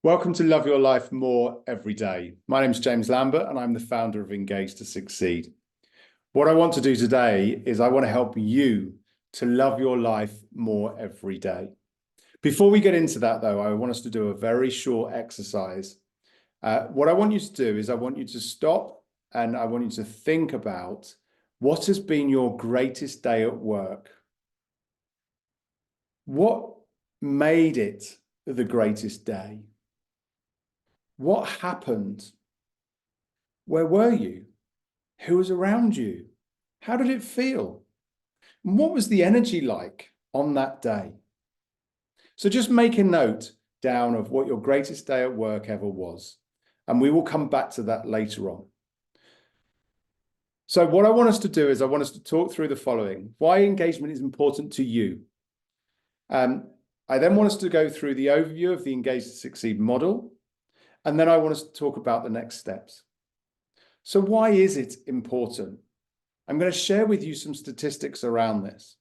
Welcome to Love Your Life More Every Day. My name is James Lambert and I'm the founder of Engage to Succeed. What I want to do today is I want to help you to love your life more every day. Before we get into that though, I want us to do a very short exercise. What I want you to do is I want you to stop and I want you to think about what has been your greatest day at work. What made it the greatest day? What happened? Where were you? Who was around you? How did it feel? And what was the energy like on that day? So just make a note down of what your greatest day at work ever was. And we will come back to that later on. So what I want us to do is I want us to talk through the following. Why engagement is important to you. I then want us to go through the overview of the Engage to Succeed model. And then I want us to talk about the next steps. So why is it important? I'm going to share with you some statistics around this.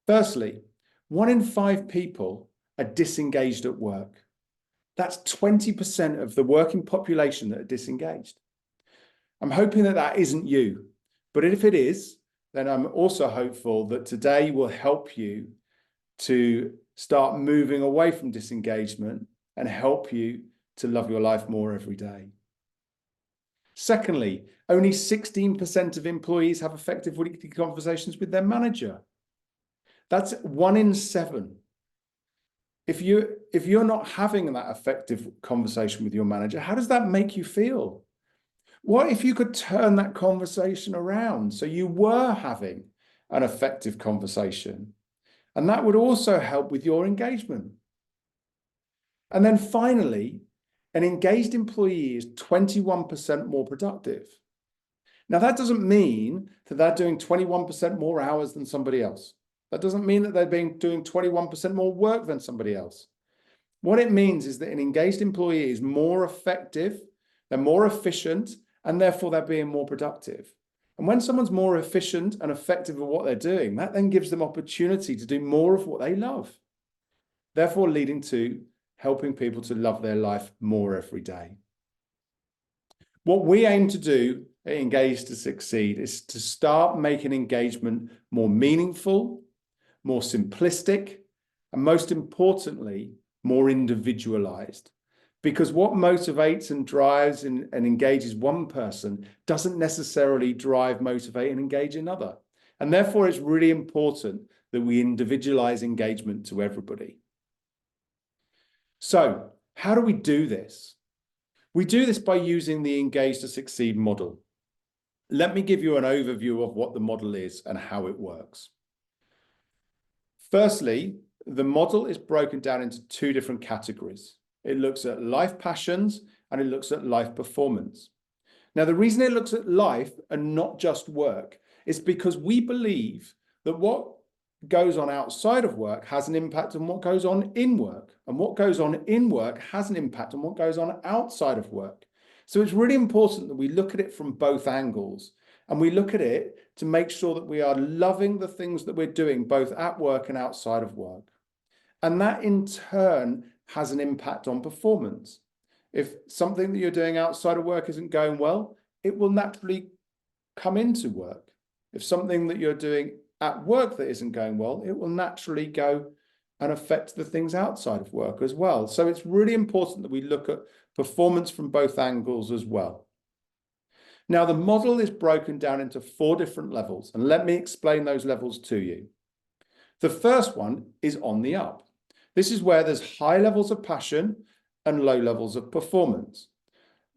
Firstly, 1 in 5 people are disengaged at work. That's 20% of the working population that are disengaged. I'm hoping that that isn't you, but if it is, then I'm also hopeful that today will help you to start moving away from disengagement and help you to love your life more every day. Secondly, only 16% of employees have effective weekly conversations with their manager. That's 1 in 7. If you're not having that effective conversation with your manager, how does that make you feel? What if you could turn that conversation around so you were having an effective conversation? And that would also help with your engagement. And then finally, an engaged employee is 21% more productive. Now, that doesn't mean that they're doing 21% more hours than somebody else. That doesn't mean that they're doing 21% more work than somebody else. What it means is that an engaged employee is more effective, they're more efficient, and therefore they're being more productive. And when someone's more efficient and effective at what they're doing, that then gives them opportunity to do more of what they love, therefore leading to helping people to love their life more every day. What we aim to do at Engage to Succeed is to start making engagement more meaningful, more simplistic, and most importantly, more individualized. Because what motivates and drives and engages one person doesn't necessarily drive, motivate, and engage another. And therefore, it's really important that we individualize engagement to everybody. So how do we do this? We do this by using the Engage to Succeed model. Let me give you an overview of what the model is and how it works. Firstly, the model is broken down into 2 different categories. It looks at life passions and it looks at life performance. Now, the reason it looks at life and not just work is because we believe that what goes on outside of work has an impact on what goes on in work, and what goes on in work has an impact on what goes on outside of work. So it's really important that we look at it from both angles, and we look at it to make sure that we are loving the things that we're doing both at work and outside of work. And that in turn has an impact on performance. If something that you're doing outside of work isn't going well, it will naturally come into work. If something that you're doing at work that isn't going well, it will naturally go and affect the things outside of work as well. So it's really important that we look at performance from both angles as well. Now, the model is broken down into 4 different levels, and let me explain those levels to you. The first one is on the up. This is where there's high levels of passion and low levels of performance.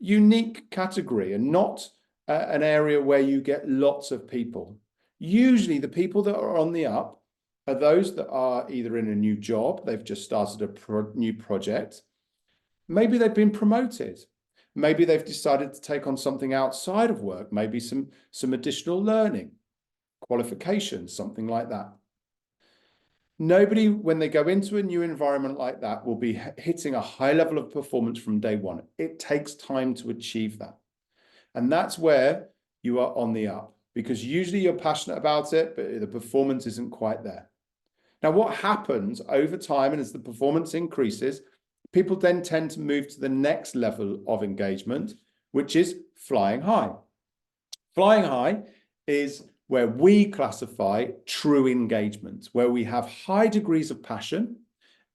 Unique category and not an area where you get lots of people. Usually the people that are on the up are those that are either in a new job, they've just started a new project. Maybe they've been promoted. Maybe they've decided to take on something outside of work, maybe some additional learning, qualifications, something like that. Nobody, when they go into a new environment like that, will be hitting a high level of performance from day one. It takes time to achieve that. And that's where you are on the up, because usually you're passionate about it, but the performance isn't quite there. Now, what happens over time and as the performance increases, people then tend to move to the next level of engagement, which is flying high. Flying high is where we classify true engagement, where we have high degrees of passion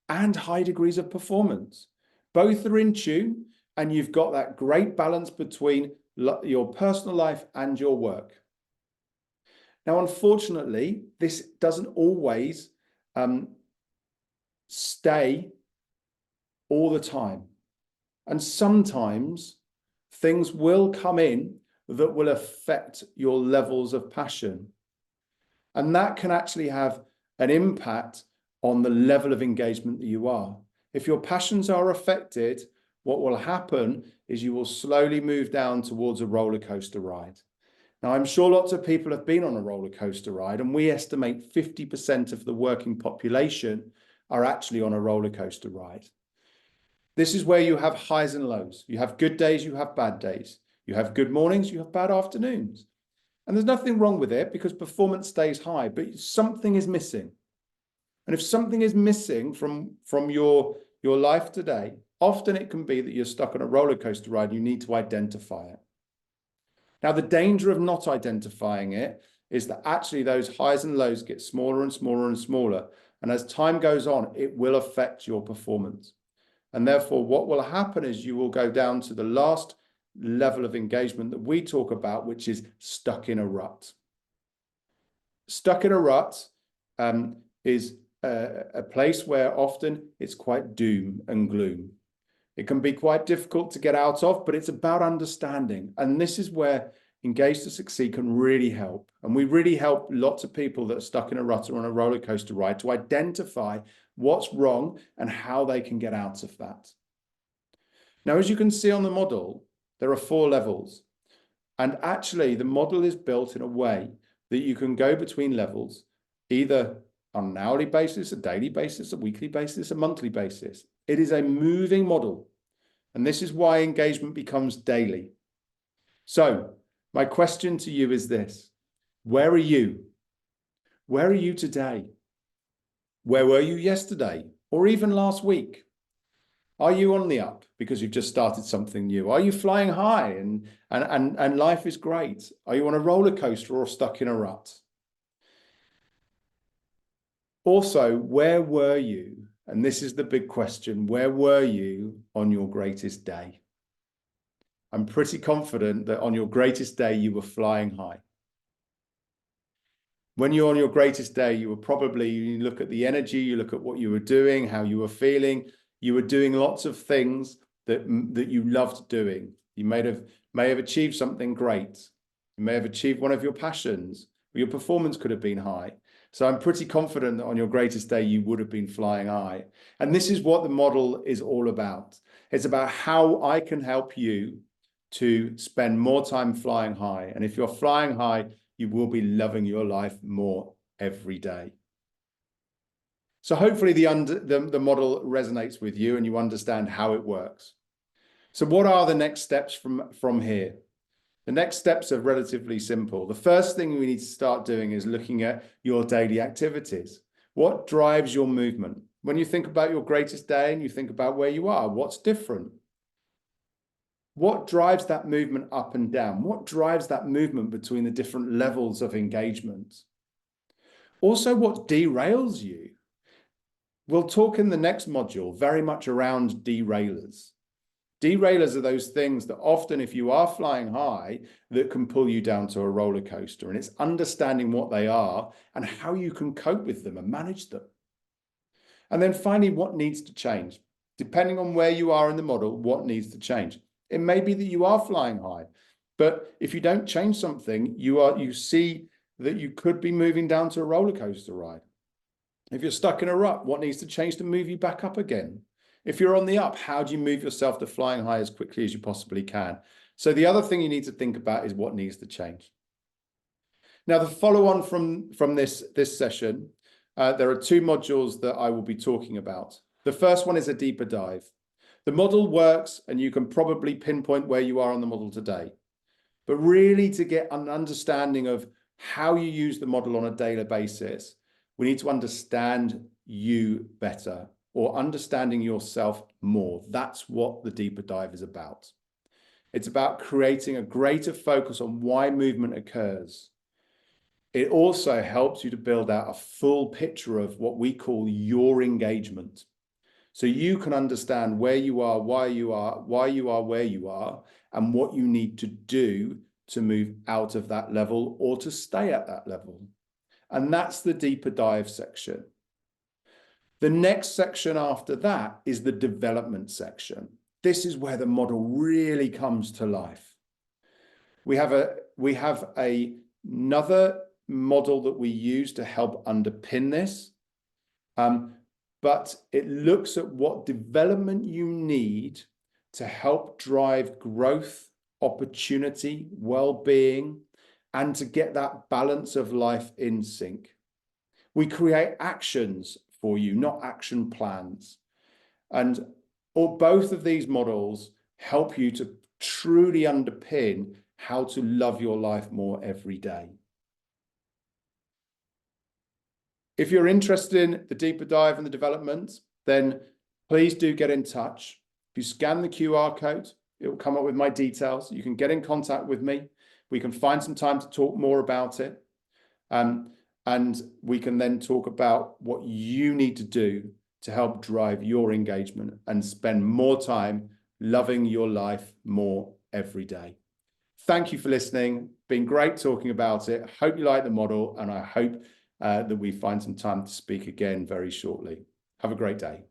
and high degrees of performance. Both are in tune, and you've got that great balance between your personal life and your work. Now, unfortunately, this doesn't always stay all the time. And sometimes things will come in that will affect your levels of passion. And that can actually have an impact on the level of engagement that you are. If your passions are affected, what will happen is you will slowly move down towards a roller coaster ride. Now, I'm sure lots of people have been on a roller coaster ride, and we estimate 50% of the working population are actually on a roller coaster ride. This is where you have highs and lows. You have good days, you have bad days. You have good mornings, you have bad afternoons. And there's nothing wrong with it because performance stays high, but something is missing. And if something is missing from your life today, often it can be that you're stuck on a roller coaster ride and you need to identify it. Now, the danger of not identifying it is that actually those highs and lows get smaller and smaller and smaller. And as time goes on, it will affect your performance. And therefore, what will happen is you will go down to the last level of engagement that we talk about, which is stuck in a rut. Stuck in a rut is a place where often it's quite doom and gloom. It can be quite difficult to get out of, but it's about understanding. And this is where Engage to Succeed can really help. And we really help lots of people that are stuck in a rut or on a roller coaster ride to identify what's wrong and how they can get out of that. Now, as you can see on the model, there are 4 levels. And actually, the model is built in a way that you can go between levels, either on an hourly basis, a daily basis, a weekly basis, a monthly basis. It is a moving model. And this is why engagement becomes daily. So my question to you is this: where are you? Where are you today? Where were you yesterday or even last week? Are you on the up because you've just started something new? Are you flying high and life is great? Are you on a roller coaster or stuck in a rut? Also, where were you? And this is the big question: where were you on your greatest day? I'm pretty confident that on your greatest day, you were flying high. When you're on your greatest day, you look at the energy, you look at what you were doing, how you were feeling. You were doing lots of things that you loved doing. You may have achieved something great. You may have achieved one of your passions. Your performance could have been high. So I'm pretty confident that on your greatest day, you would have been flying high. And this is what the model is all about. It's about how I can help you to spend more time flying high. And if you're flying high, you will be loving your life more every day. So hopefully the model resonates with you and you understand how it works. So what are the next steps from here? The next steps are relatively simple. The first thing we need to start doing is looking at your daily activities. What drives your movement? When you think about your greatest day and you think about where you are, what's different? What drives that movement up and down? What drives that movement between the different levels of engagement? Also, what derails you? We'll talk in the next module very much around derailers. Derailers are those things that often, if you are flying high, that can pull you down to a roller coaster. And it's understanding what they are and how you can cope with them and manage them. And then finally, what needs to change? Depending on where you are in the model, what needs to change? It may be that you are flying high, but if you don't change something, you see that you could be moving down to a roller coaster ride. If you're stuck in a rut, what needs to change to move you back up again? If you're on the up, how do you move yourself to flying high as quickly as you possibly can? So the other thing you need to think about is what needs to change. Now, the follow-on from this session, there are 2 modules that I will be talking about. The first one is a deeper dive. The model works and you can probably pinpoint where you are on the model today. But really, to get an understanding of how you use the model on a daily basis, we need to understand you better. or understanding yourself more. That's what the deeper dive is about. It's about creating a greater focus on why movement occurs. It also helps you to build out a full picture of what we call your engagement. So you can understand where you are, why you are where you are, and what you need to do to move out of that level or to stay at that level. And that's the deeper dive section. The next section after that is the development section. This is where the model really comes to life. We have another model that we use to help underpin this, but it looks at what development you need to help drive growth, opportunity, well-being, and to get that balance of life in sync. We create actions for you, not action plans. And both of these models help you to truly underpin how to love your life more every day. If you're interested in the deeper dive and the development, then please do get in touch. If you scan the QR code, it will come up with my details. You can get in contact with me. We can find some time to talk more about it. And we can then talk about what you need to do to help drive your engagement and spend more time loving your life more every day. Thank you for listening. Been great talking about it. Hope you like the model, and I hope that we find some time to speak again very shortly. Have a great day.